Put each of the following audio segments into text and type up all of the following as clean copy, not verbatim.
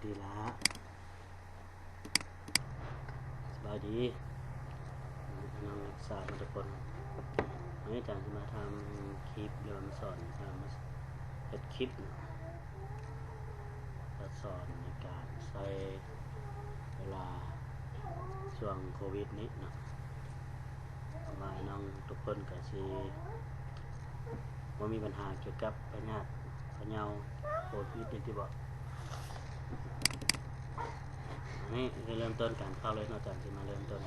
ดีๆละสบายดีน้องนักศึกษาทุกคนวันนี้อาจารย์จะมาทำคลิปเรียนสอนมาเฮ็ดคลิปสอนในการใช้เวลาช่วงโควิดนี้นะมาน้องทุกคนก็สิว่ามีปัญหาเกี่ยวกับพยาธิโควิดนี่ที่บอกนี่คือเริ่มต้นการเข้าเลยอาจารย์จะมาเริ่มต้น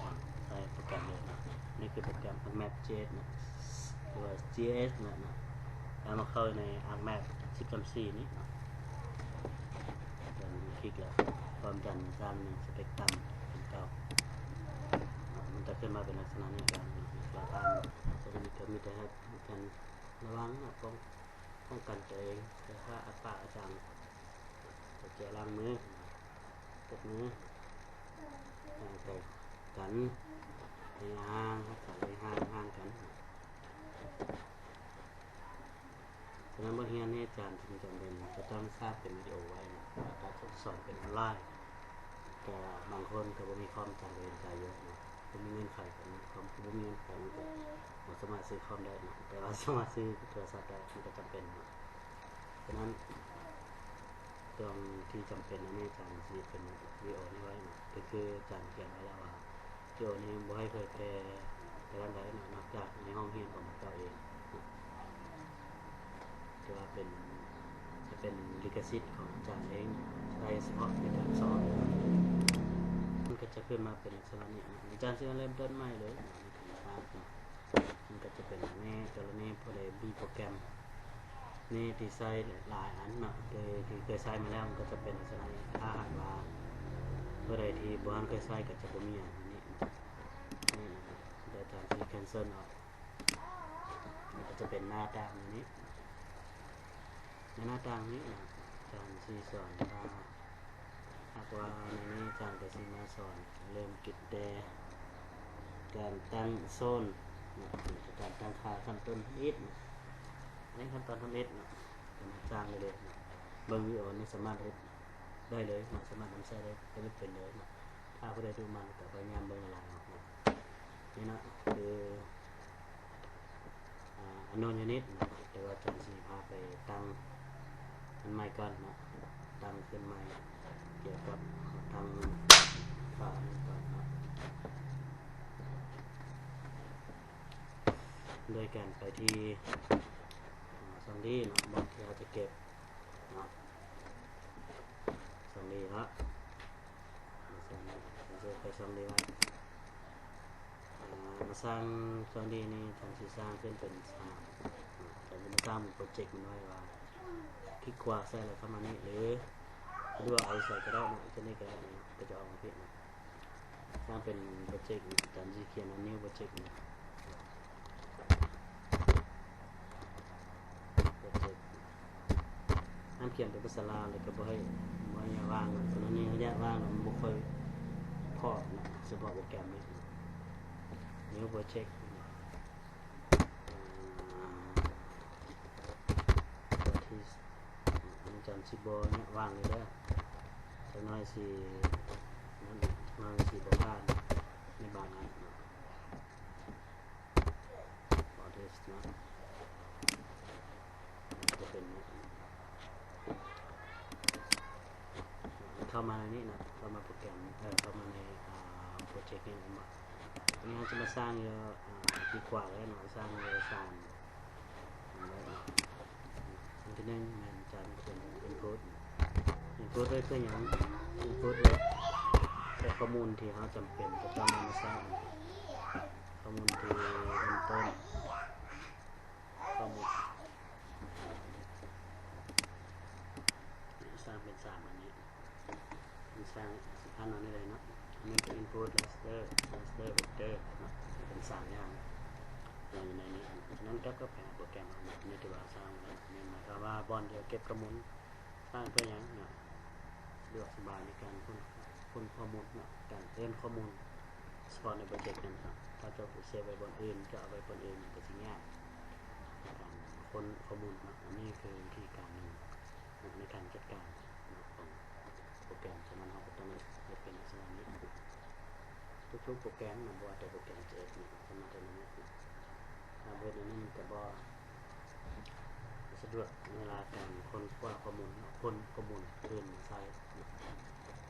ใช้โปรแกรมเลยนะนี่คือโปรแกรม ArcMap.js นะหรือว่า JS นะแล้วมาเข้าใน ArcMap 10.4 นี้นะจะคลิกแล้วความดันสร้างสเปกตรัมเป็นเก่ามันจะขึ้นมาเป็นลักษณะนี้กันเราทำตัวนี้ก็มีแต่ให้กันระวังนะป้องกันตัวเองถ้าอัดปากอาจารย์จะเจอล้างมือตบมือแต่กันในห่างกันในห่างกันฉะนั้นบางทีนี่อาจารย์จึงจำเป็นจะต้องทราบเป็นวิดีโอไว้นะการสอนเป็นออนไลน์แต่บางคนก็มีความจำเป็นใจเยอะนะก็มีเงื่อนไขกันความมีเงื่อนไขมันสามารถซื้อคอมได้นะแต่ว่าสามารถซื้อโทรศัพท์ได้มันก็จำเป็นนะฉะนั้นตรงที่จำเป็นนะนี่อาจารย์จะเป็นวิดีโอนี้ไว้นะก็คืออาจารย์เขียนไว้แล้วว่าวิดีโอนี้บ่ให้เผยแพร่แต่ละใดนะนอกจากในห้องเรียนของเราเองที่ว่าจะเป็นลิขสิทธิ์ของอาจารย์เองใช้เฉพาะในการสอนมันก็จะขึ้นมาเป็นลักษณะนี้อาจารย์จะเริ่มต้นใหม่เลยมันก็จะเป็นในกรณีพอได้มีโปรแกรมนี่ที่ใช้หลายอันนะที่เคยใช้มาแล้วมันก็จะเป็นลักษณะนี้ถ้าหากว่าเมื่อใดที่บ้านเคยใช้ก็จะบ่มีอย่างนี้นะครับเดี๋ยวอาจารย์จะ cancel ออกมันก็จะเป็นหน้าต่างนี้ในหน้าต่างนี้นะอาจารย์จะสอนว่าหากว่าในนี้อาจารย์ก็จะมาสอนเริ่มจุดแดการตั้งโซนการตั้งค่าขั้นต้นนิดในขั้นตอนทำเอ็ดนะเป็นอาจารย์เลยนะเบิ้งวิดีโอนี้สามารถได้เลยสามารถนำใช้ได้ก็ไม่เป็นเลยนะถ้าผู้ใดดูมันกับพยายามเบิ้งอะไรนะนี่นะคืออันโนนยูนิตนะเดี๋ยวอาจารย์จะพาไปตั้งอันใหม่ก่อนนะตั้งขึ้นใหม่เกี่ยวกับทางฝ่านี้ก่อนนะโดยการไปที่ซองดีนะบอกที่เราจะเก็บนะซองดีละจะไปซองดีไว้มาสร้างซองดีนี่ทางที่สร้างขึ้นเป็นแต่จะมาสร้างโปรเจกต์มันไว้ว่าคลิกขวาใส่อะไรเข้ามานี่หรือว่าเอาใส่ก็ได้นะจะนี่ก็ได้นะก็จะออกมาเพียงนะสร้างเป็นโปรเจกต์อาจารย์จะเขียนnewโปรเจกต์นะห้ามเขียนเป็นภาษาลาวเลยก็บ่ให้ว่างตอนนี้ระยะว่างมันบ่ค่อยพอนะเฉพาะโปรแกรมนี้new project ที่จำสิบ่เนี่ยว่างเลยเด้อจักหน่อยสินั่นจักหน่อยสิบ่ผ่านในบางอันเนาะพอเทสนะจะเป็นเข้ามาในนี้นะเข้ามาโปรแกรมเข้ามาในโปรเจกต์นี้มาอันนี้เราจะมาสร้างดีกว่าแล้วเนาะสร้างสร้างอันที่หนึ่งมันจะเป็น input ไว้เพื่ออย่าง input ไว้แต่ข้อมูลที่เขาจำเป็นจะต้องมาสร้างข้อมูลที่เริ่มต้นข้อมูลสร้างเป็น3อันนี้สร้างอันนั้นเลยเนาะอันนี้เป็น input raster vector เป็น3อย่างอยู่ในนี้ฉะนั้นก็แปลโปรแกรมนี่ถือว่าสร้างนี่หมายความว่าบอลเดียวเก็บข้อมูลสร้างเพื่ออย่างเนาะสะดวกสบายในการค้นข้อมูลเนาะการเติมข้อมูลเฉพาะในโปรเจกต์นั้นครับถ้าจะเซฟไว้บนอื่นจะเอาไว้บนอื่นก็จะยากในการค้นข้อมูลเนาะอันนี้คือวิธีการหนึ่งในการจัดการของโปร รแกรมฉะนั้นเราก็ต้องให้เป็นลักษณะนี้ทุกโปรแกรมมันบ่ว่าแต่โปรแกรม JS นี่สามารถได้นั้นถ้าเวทนี้มันก็บ่สะดวกเวลาการคนคว้าข้อมูลคืนไซต์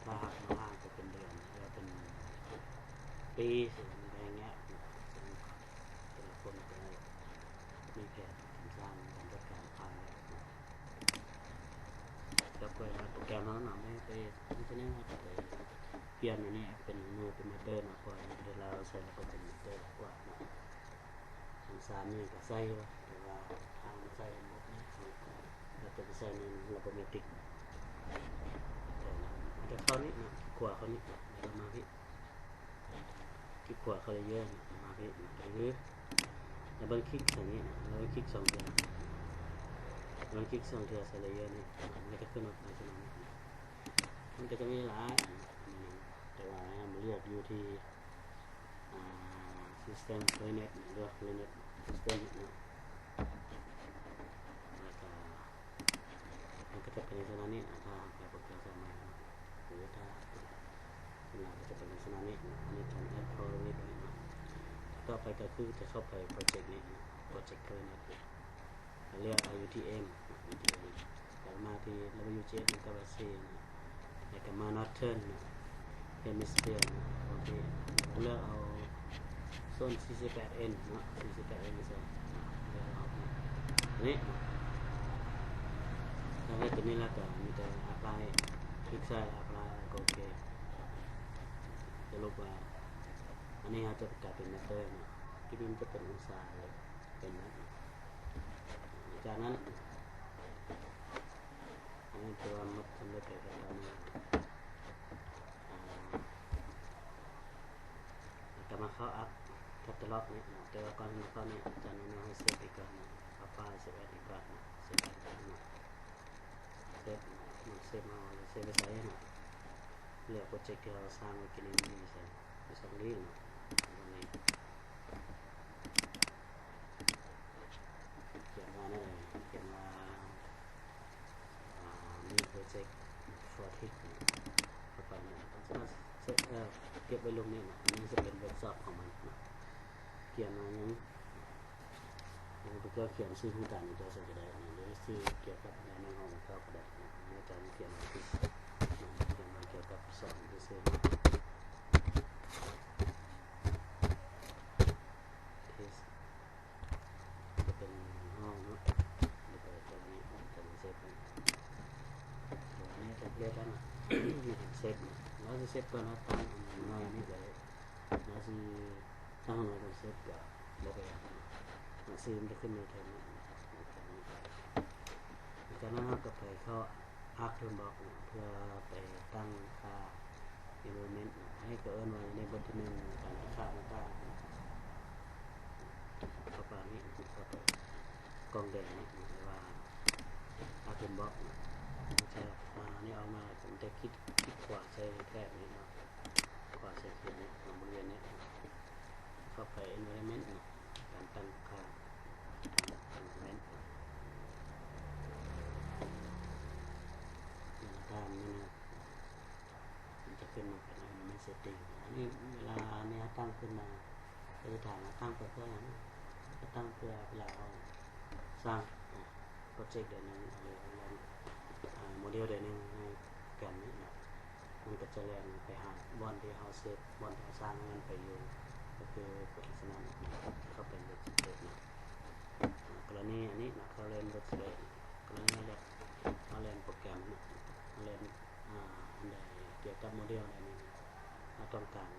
ถ้าหากมาล่างก็เป็นเดือนแล้วเป็นปีสิ่งอย่างเงี้ยแต่ละคนก็มีแผนการสร้างการจัดการไฟล์แล้วก็โปรแกรมนั้นไม่ไปที่จะแนะนำไปเปลี่ยนอันนี้เป็นมือเป็นมอเตอร์นะกว่าเวลาเราใส่แล้วก็เป็นมอเตอร์กว่าสารนี่ก็ใส่แต่ว่าทางใส่หมดนี่เราจะใส่ในระบบเมติกแต่เขานี่นะกว่าเขานี่แล้วมาพี่ที่กว่าเขาเยอะมาพี่หรือแล้วบางคลิกอย่างนี้นะแล้วคลิก2 เดือนบางคลิก2 เดือนใส่เลยเยอะนี่มันก็ขึ้นมาในขนาดนี้มันก็จะมีหลายแต่ว่ามันเลือกอยู่ที่system Linux หรือ Linux system นะแล้วก็มันก็จะเป็นลักษณะนี้ถ้าแบบโปรแกรมใส่ใหม่หรือถ้าเราก็จะเป็นลักษณะนี้อันนี้ทำ add folder ด้วยนะต่อไปก็คือจะเข้าไปโปรเจกต์นี้โปรเจกต์เลยนะเรียก IUTM แล้วมาที่ WJS มันก็ว่า C นะแล้วก็มา Northern Hemisphere นะโอเคเลือกเอาโซน 48N เนาะ 48N ใช่เลือกเอานี่แล้วให้ตัวนี้แล้วก็มีแต่ apply คลิกซ้าย apply ก็โอเคจะลบว่าอันนี้อาจจะกลายเป็นเมเตอร์นะที่นี่จะเป็นองศาเลยเป็นนะจากนั้นอันนี้ตัวมัดสำเร็จไปแล้วนะจะมาเข้าอัพแคตตาล็อกเนี่ยแต่ว่าก่อนมาเข้าเนี่ยจะแนะนำให้เซฟอีกก่อนนะเอาไฟล์เซฟอีกก่อนนะเซฟอีกก่อนนะเซฟมาเซฟไปใส่นะเลือกโปรเจกต์ที่เราสร้างไว้กินนี้ใส่ไปส่งนี้นะตรงนี้เขียนว่านั่นเลยเขียนว่ามีโปรเจกต์ฟอร์ทิกเข้าไปนะสามารถเก็บไว้ลงนี่นะนี่จะเป็นเว็บไซต์ของมันนะเขียนมาอย่างก็เขียนชื่อผู้การในตัวเสร็จได้หรือชื่อเกี่ยวกับในห้องเข้าก็ได้ในการเขียนมาที่เขียนมาเกี่ยวกับสอนที่ชื่อจะเป็นห้องเนาะเดี๋ยวตัวนี้จะเป็นเซฟตัวนี้จะเรียกว่าเซฟแล้วจะเซฟตัวหน้าตั้งน้อยนี่เลยแล้วจะตั้งหน่วยเป็นเซฟกับแล้วก็ซีมจะขึ้นในแถวนี้จากนั้นเราก็ไปเข้า Arc Toolbox เพื่อไปตั้งค่า environment ให้เกิดไว้ในบทที่1การค่าต่างๆเข้าไปนี้เข้าไปกล่องแดงนี่หรือว่า Arc Toolbox จะนี่เอามาผมจะคลิกขวาใช้แค่นี้เนาะขวาใช้คลิกนี้บริเวณนี้เข้าไป environment การตั้งค่าenvironmentตามนี้นะมันจะขึ้นมาเป็นenvironment setting อันนี้เวลาเนี้ยตั้งขึ้นมาจะถามว่าตั้งเพื่ออะไรจะตั้งเพื่อเวลาเราสร้างโปรเจกต์เดือนนึงอะไรโมเดลเดือนนึงในแกนนี้นะมันก็จะแรงไปหาบอลที่เราเซฟบอลที่เราสร้างมันไปอยู่ก็คือเป็นลักษณะเข้าเป็นเว็บเซฟนะกรณีอันนี้นะเขาเล่นเว็บเซฟกรณีอะไรเขาเล่นโปรแกรมเล่นอันใดเกี่ยวกับโมเดลอะไรนี้เราต้องการ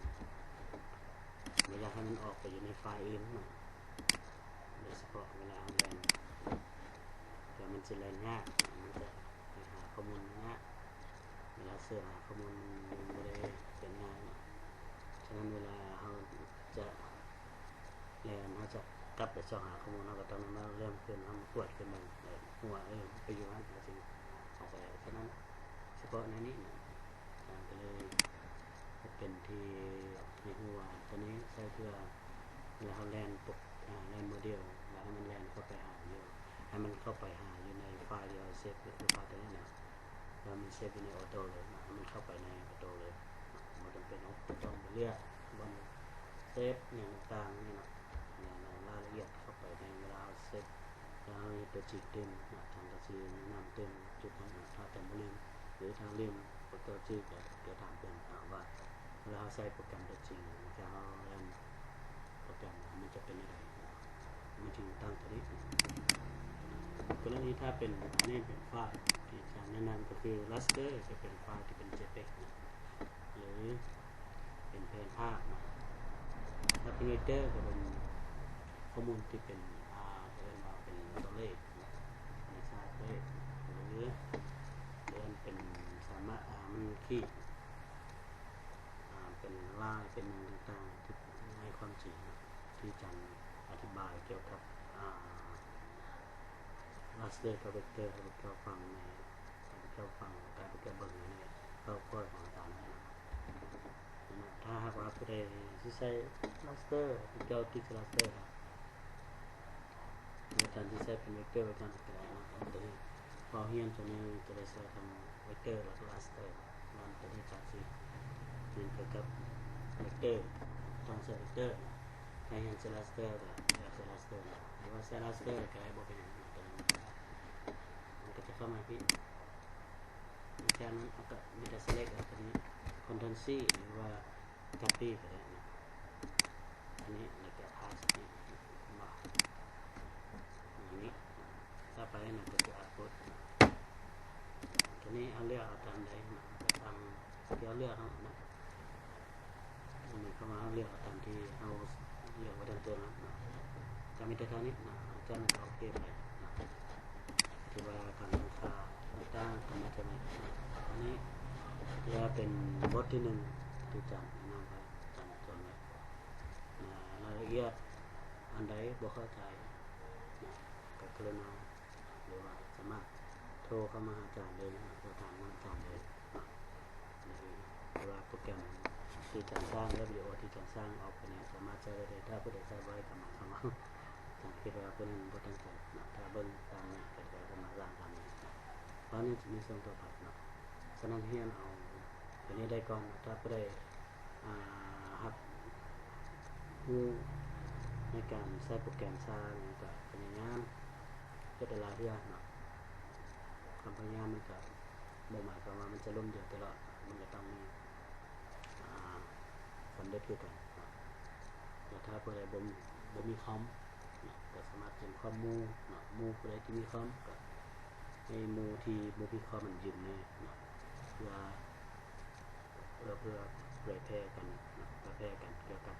เวลาให้มันออกไปอยู่ในไฟล์อื่นนะโดยเฉพาะเวลาเล่นเดี๋ยวมันจะเล่นยากมันจะไปหาข้อมูลยากเวลาเสิร์ชหาข้อมูลมันไม่ได้เป็นง่ายนะฉะนั้นเวลาเราจะเรียนเราจะกลับไปสอบหาข้อมูลเราก็ต้องมาเริ่มขึ้นทำตรวจขึ้นมาหัวไปอยู่นั่นจริงออกไปฉะนั้นเฉพาะในนี้นะก็เลยเป็นที่ในหัวตัวนี้ใช้เพื่อเวลาเราแลนปกแลนโมเดลแล้วให้มันแลนเข้าไปหาอยู่ให้มันเข้าไปหาอยู่ในไฟล์ที่เราเซฟหรือไฟล์ตัวนี้นะ แล้วมันเซฟอยู่ในออโต้เลยนะมันเข้าไปในออโต้เลยมันต้องเป็นต้องไปเลือกบนเซฟอย่างต่างๆนี่นะอย่างรายละเอียดเข้าไปในเวลาเซฟแล้วตัวจีเต็มนะทางกระชีนำเต็มจุดนั้นนะถ้าแต่ไม่ลืมหรือทางลืมตัวจีจะถามเป็นว่าเวลาใช้โปรแกรมตัวจริงจะเอาเล่นโปรแกรมมันจะเป็นอะไรมันจึงตั้งตัวนี้กรณีถ้าเป็นอันนี้เป็นไฟล์ที่จะแนะนำก็คือ raster จะเป็นไฟล์ที่เป็น JPEG หรือเป็นแผนภาพนะถ้าเป็น vector ก็เป็นข้อมูลที่เป็นเรียกว่าเป็นตัวเลขในชาติเลขหรือเรียนเป็นสามารถมันขีดเป็นลายเป็นต่างๆที่ในความจริงที่จันอธิบายเกี่ยวกับraster กับ vector ให้เราฟังในเราฟังการเกี่ยวกับเบิ่งในเราค่อยของต่างๆถ้าหากว่าผู้ใดที่ใช้ raster เกี่ยวกับ raster ในการที่ใช้เป็น vector การก็ได้นะตัวนี้พอเรียนตัวนี้จะได้ใช้ทำ vector และ raster นั่นตัวนี้จากที่เรียนเกี่ยวกับ vector ต้องใช้ vector ให้เรียนใช้ raster ก็อยากใช้ raster หรือว่าใช้ raster ก็ให้บอกเป็นอย่างนี้มันก็จะเข้ามาพี่ในการนั้นก็มีแต่ select ตัวนี้ control C หรือว่า copy ก็ได้นะอันนี้แล้วก็ paste นี่มาอย่างนี้ถ้าไปนะก็จะ output ตัวนี้เอาเลือกเอาตามใดนะตามที่เราเลือกนะมันเข้ามาเลือกเอาตามที่เราเลือกไว้ด้านตัวนั้นนะจะมีแต่ทางนี้นะอาจารย์ก็โอเคไปนะที่ว่าการตั้งค่าต่างๆก็มาจะมีอันนี้จะเป็นบทที่หนึ่งที่อาจารย์แนะนำไว้อาจารย์จดไว้รายละเอียดอันใดบ่เข้าใจก็กรุณาหรือว่าสามารถโทรเข้ามาหาอาจารย์เลยนะโทรถามอาจารย์เลยหรือว่าโปรแกรมที่อาจารย์สร้างและวิดีโอที่อาจารย์สร้างออกไปเนี่ยสามารถใช้ได้ถ้าผู้ใดใช้ไว้ก็มาเข้ามาอาจารย์คิดว่าผู้นั้นบ่ตั้งใจนะถ้าเบิ่งตามนี้ก็จะมาสร้างตามนี้เพราะนี่จะมีส่งตัวไปเนาะฉะนั้นเรียนเอาอันนี้ได้ก่อนถ้าผู้ใดครับในการใช้โปรแกรมสร้างก็พยายามเฮ็ดหลายเรื่องเนาะความพยายามมันก็บ่หมายความว่ามันจะล้มเดียวตลอดมันจะต้องมีสำเร็จคือกันแต่ถ้าผู้ใดบ่มีคอมก็สามารถเป็นข้อมูลมูผู้ใดที่มีคอมก็ให้มูที่บ่มีคอมมันยืมเลยเพื่อเผยแพร่กันเผยแพร่กันเกี่ยวกับ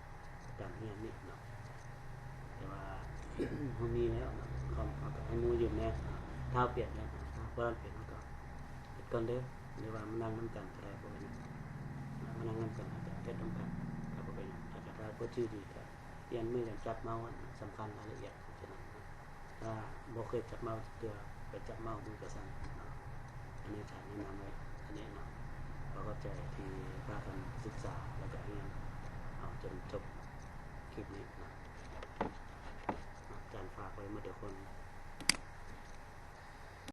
การเรียนนี่เนาะแต่ว่าเขามีแล้วคอมเขาก็ให้มูยืมแน่ถ้าเปลี่ยนแล้วเพราะเปลี่ยนแล้วก็ก่อนเด้อหรือว่ามันนั่งน้ำกันก็ได้พวกนี้มันนั่งน้ำกันอาจจะเทศน้ำกันก็พวกนี้ถ้าก็ชื่อดีก็เปลี่ยนมือกันจับเมาส์สำคัญรายละเอียดฉะนั้นถ้าบ่เคยจับเมาส์เตือไปจับเมาส์มือกระสั่นอันนี้จะแนะนำไว้อันนี้เนาะเราก็ใจที่พากันศึกษาแล้วก็เรียนเอาจนจบคลิปนี้นะอาจารย์ฝากไว้เมื่อเดี๋ยวคน